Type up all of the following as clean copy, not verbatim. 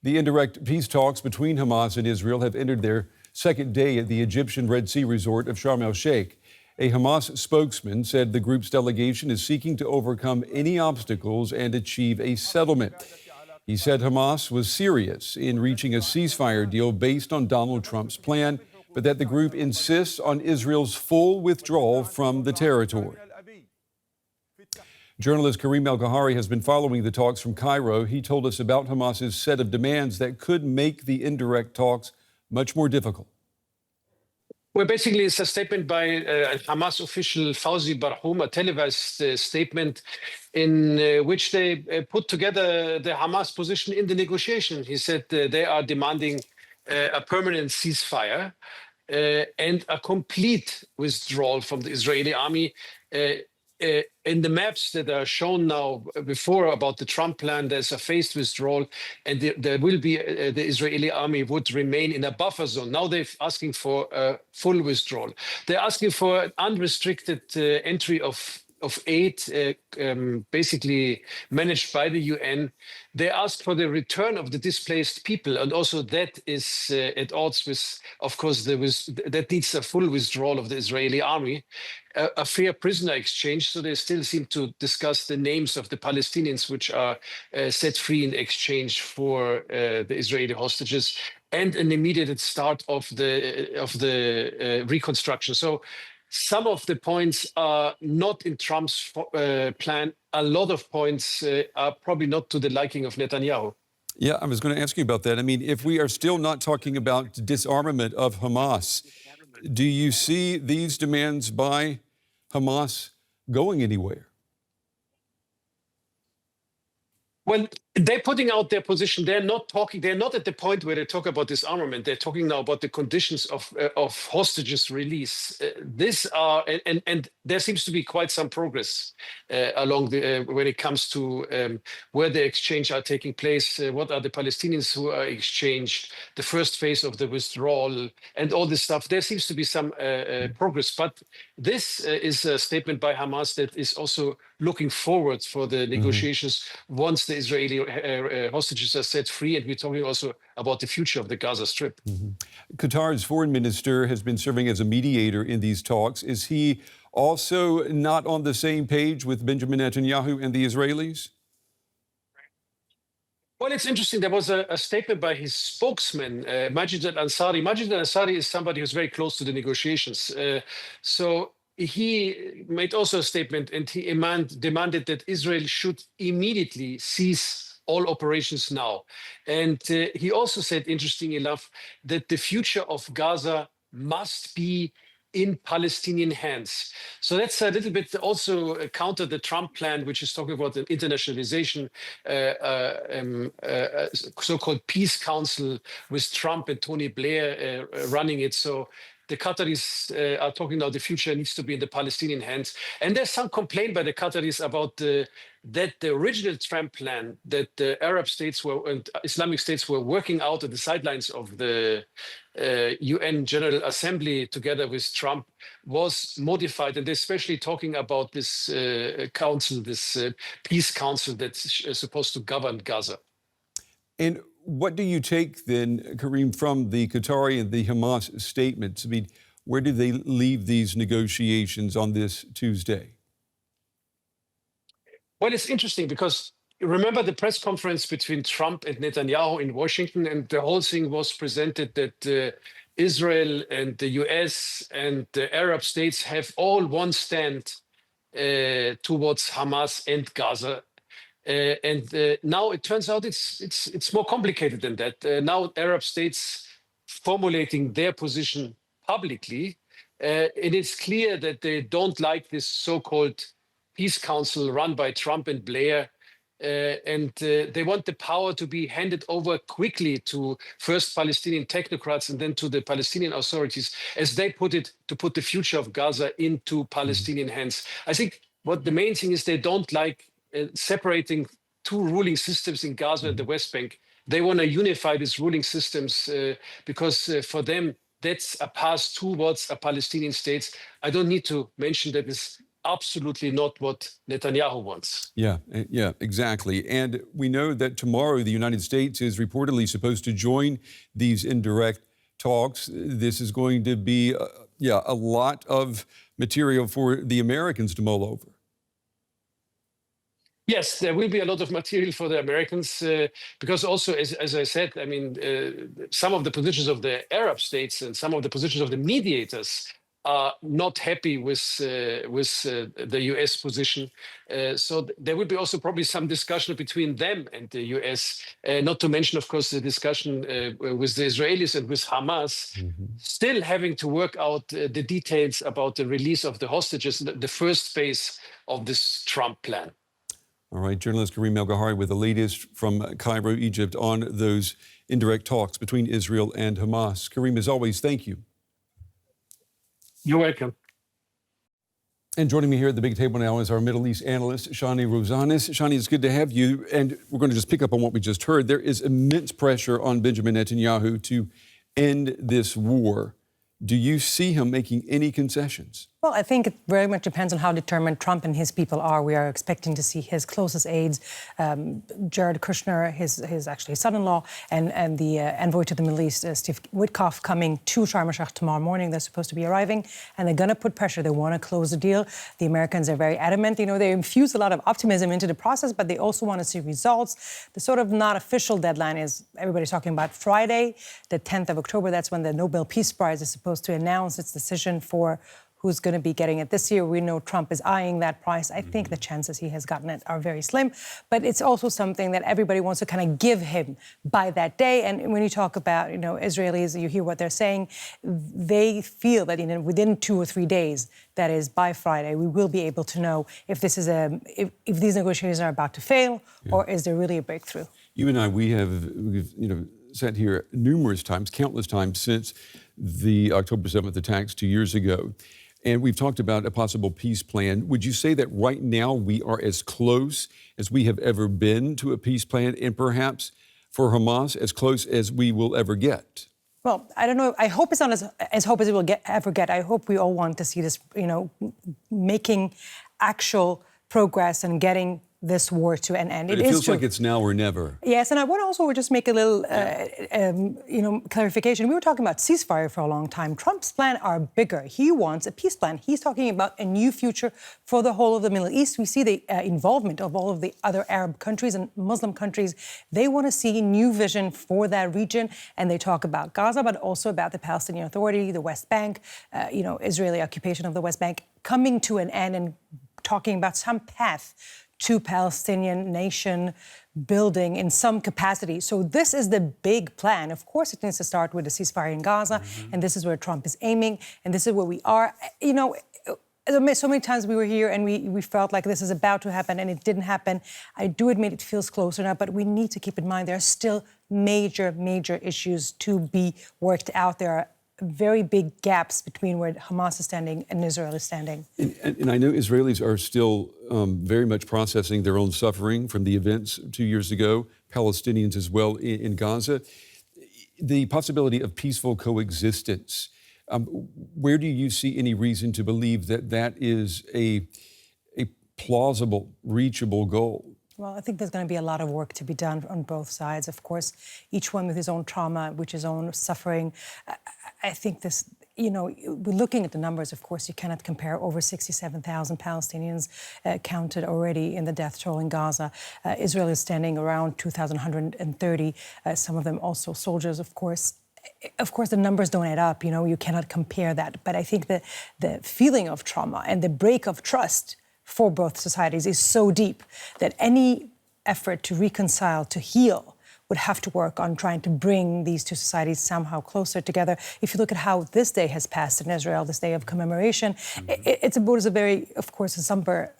The indirect peace talks between Hamas and Israel have entered their second day at the Egyptian Red Sea resort of Sharm el-Sheikh. A Hamas spokesman said the group's delegation is seeking to overcome any obstacles and achieve a settlement. He said Hamas was serious in reaching a ceasefire deal based on Donald Trump's plan, but that the group insists on Israel's full withdrawal from the territory. Journalist Kareem El-Kahari has been following the talks from Cairo. He told us about Hamas's set of demands that could make the indirect talks much more difficult. Well, basically, it's a statement by Hamas official Fawzi Barhoum, a televised statement in which they put together the Hamas position in the negotiation. He said they are demanding a permanent ceasefire and a complete withdrawal from the Israeli army. In the maps that are shown now before about the Trump plan, there's a phased withdrawal, and there will be the Israeli army would remain in a buffer zone. Now they're asking for a full withdrawal. They're asking for an unrestricted entry of aid, basically managed by the UN. They ask for the return of the displaced people, and also that is at odds with, of course, that needs a full withdrawal of the Israeli army. A fair prisoner exchange, so they still seem to discuss the names of the Palestinians which are set free in exchange for the Israeli hostages, and an immediate start of the reconstruction. So some of the points are not in Trump's plan. A lot of points are probably not to the liking of Netanyahu. Yeah, I was going to ask you about that. I mean, if we are still not talking about disarmament of Hamas, do you see these demands by Hamas going anywhere? Well, they're putting out their position. They're not at the point where they talk about disarmament. They're talking now about the conditions of hostages release. And there seems to be quite some progress along when it comes to where the exchange are taking place. What are the Palestinians who are exchanged? The first phase of the withdrawal and all this stuff. There seems to be some progress, but this is a statement by Hamas that is also looking forward for the negotiations once the Israeli hostages are set free. And we're talking also about the future of the Gaza Strip. Qatar's foreign minister has been serving as a mediator in these talks. Is he also not on the same page with Benjamin Netanyahu and the Israelis? Well, it's interesting. There was a statement by his spokesman, Majid al-Ansari. Majid al-Ansari is somebody who's very close to the negotiations. So he made also a statement, and he demanded that Israel should immediately cease all operations now. And he also said, interesting enough, that the future of Gaza must be in Palestinian hands. So that's a little bit also counter the Trump plan, which is talking about an internationalization, so-called peace council with Trump and Tony Blair running it. So the Qataris are talking now the future needs to be in the Palestinian hands. And there's some complaint by the Qataris about that the original Trump plan that the Arab states and Islamic states were working out at the sidelines of the UN General Assembly together with Trump was modified. And they're especially talking about this council, this peace council that's supposed to govern Gaza. And what do you take then, Kareem, from the Qatari and the Hamas statements? I mean, where do they leave these negotiations on this Tuesday? Well, it's interesting because remember the press conference between Trump and Netanyahu in Washington, and the whole thing was presented that Israel and the US and the Arab states have all one stand towards Hamas and Gaza. Now it turns out it's more complicated than that. Now Arab states formulating their position publicly, it is clear that they don't like this so-called peace council run by Trump and Blair, and they want the power to be handed over quickly to first Palestinian technocrats and then to the Palestinian authorities, as they put it, to put the future of Gaza into Palestinian hands. I think what the main thing is they don't like separating two ruling systems in Gaza and the West Bank. They want to unify these ruling systems because for them, that's a path towards a Palestinian state. I don't need to mention that it's absolutely not what Netanyahu wants. Yeah, exactly. And we know that tomorrow the United States is reportedly supposed to join these indirect talks. This is going to be, a lot of material for the Americans to mull over. Yes, there will be a lot of material for the Americans because also, as I said, I mean, some of the positions of the Arab states and some of the positions of the mediators are not happy with the US position. So there will be also probably some discussion between them and the US, not to mention, of course, the discussion with the Israelis and with Hamas, still having to work out the details about the release of the hostages, the first phase of this Trump plan. All right, journalist Kareem El-Gahari with the latest from Cairo, Egypt, on those indirect talks between Israel and Hamas. Kareem, as always, thank you. You're welcome. And joining me here at the big table now is our Middle East analyst, Shani Rosanis. Shani, it's good to have you. And we're going to just pick up on what we just heard. There is immense pressure on Benjamin Netanyahu to end this war. Do you see him making any concessions? Well, I think it very much depends on how determined Trump and his people are. We are expecting to see his closest aides, Jared Kushner, his actually son-in-law, and the envoy to the Middle East, Steve Witkoff, coming to Sharm el-Sheikh tomorrow morning. They're supposed to be arriving, and they're going to put pressure. They want to close the deal. The Americans are very adamant. You know, they infuse a lot of optimism into the process, but they also want to see results. The sort of not official deadline is, everybody's talking about Friday, the 10th of October. That's when the Nobel Peace Prize is supposed to announce its decision for who's going to be getting it this year. We know Trump is eyeing that price. I think the chances he has gotten it are very slim, but it's also something that everybody wants to kind of give him by that day. And when you talk about, Israelis, you hear what they're saying, they feel that within 2 or 3 days, that is by Friday, we will be able to know if this is if these negotiations are about to fail, or is there really a breakthrough? You and I, we've sat here numerous times, countless times since the October 7th attacks 2 years ago. And we've talked about a possible peace plan. Would you say that right now we are as close as we have ever been to a peace plan, and perhaps for Hamas as close as we will ever get? Well, I don't know. I hope it's not as hope as it will ever get. I hope we all want to see this, making actual progress and getting this war to an end. But it feels like it's now or never. Yes, and I want to also just make a little, clarification. We were talking about ceasefire for a long time. Trump's plans are bigger. He wants a peace plan. He's talking about a new future for the whole of the Middle East. We see the involvement of all of the other Arab countries and Muslim countries. They want to see a new vision for that region, and they talk about Gaza, but also about the Palestinian Authority, the West Bank, Israeli occupation of the West Bank coming to an end, and talking about some path to Palestinian nation building in some capacity. So this is the big plan. Of course, it needs to start with a ceasefire in Gaza, and this is where Trump is aiming, and this is where we are. So many times we were here and we felt like this is about to happen, and it didn't happen. I do admit it feels closer now, but we need to keep in mind there are still major, major issues to be worked out. There are very big gaps between where Hamas is standing and Israel is standing. And I know Israelis are still very much processing their own suffering from the events 2 years ago, Palestinians as well in Gaza. The possibility of peaceful coexistence, where do you see any reason to believe that that is a plausible, reachable goal? Well, I think there's going to be a lot of work to be done on both sides. Of course, each one with his own trauma, with his own suffering. I think this, looking at the numbers, of course, you cannot compare over 67,000 Palestinians counted already in the death toll in Gaza. Israel is standing around 2,130, some of them also soldiers, of course. Of course, the numbers don't add up. You cannot compare that. But I think that the feeling of trauma and the break of trust for both societies is so deep that any effort to reconcile, to heal, would have to work on trying to bring these two societies somehow closer together. If you look at how this day has passed in Israel, this day of commemoration, it's a very, of course, a somber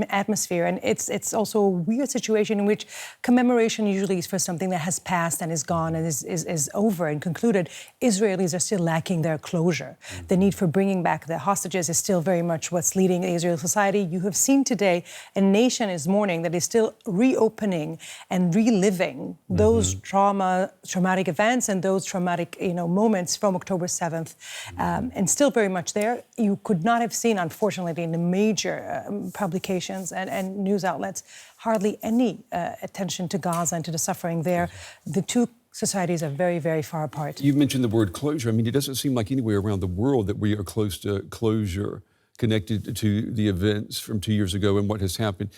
atmosphere. And it's also a weird situation in which commemoration usually is for something that has passed and is gone and is over and concluded. Israelis are still lacking their closure. The need for bringing back the hostages is still very much what's leading Israeli society. You have seen today a nation is mourning that is still reopening and reliving those traumatic events and those traumatic, moments from October 7th, and still very much there. You could not have seen, unfortunately, in the major publications and news outlets, hardly any attention to Gaza and to the suffering there. The two societies are very, very far apart. You've mentioned the word closure. I mean, it doesn't seem like anywhere around the world that we are close to closure connected to the events from 2 years ago and what has happened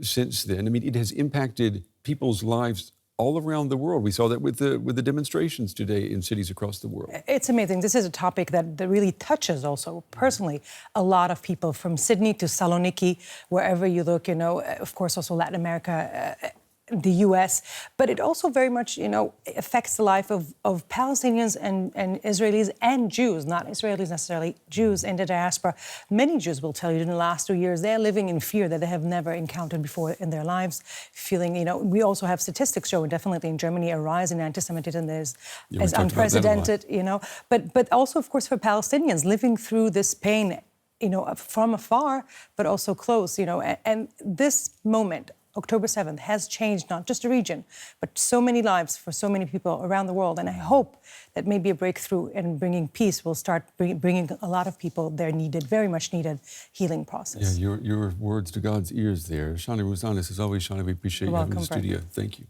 since then. I mean, it has impacted people's lives all around the world. We saw that with the demonstrations today in cities across the world. It's amazing. This is a topic that really touches also personally a lot of people, from Sydney to Saloniki, wherever you look, of course also Latin America, the US, but it also very much, affects the life of Palestinians and Israelis and Jews, not Israelis necessarily, Jews in the diaspora. Many Jews will tell you in the last 2 years, they're living in fear that they have never encountered before in their lives, feeling, we also have statistics showing definitely in Germany a rise in anti-Semitism that is unprecedented, but also, of course, for Palestinians living through this pain, from afar, but also close, and this moment, October 7th, has changed not just the region, but so many lives for so many people around the world. And I hope that maybe a breakthrough in bringing peace will start bringing a lot of people their very much needed healing process. Yeah, your words to God's ears there. Shani Rouzanis, as always, Shani, we appreciate you having in the studio. Thank you.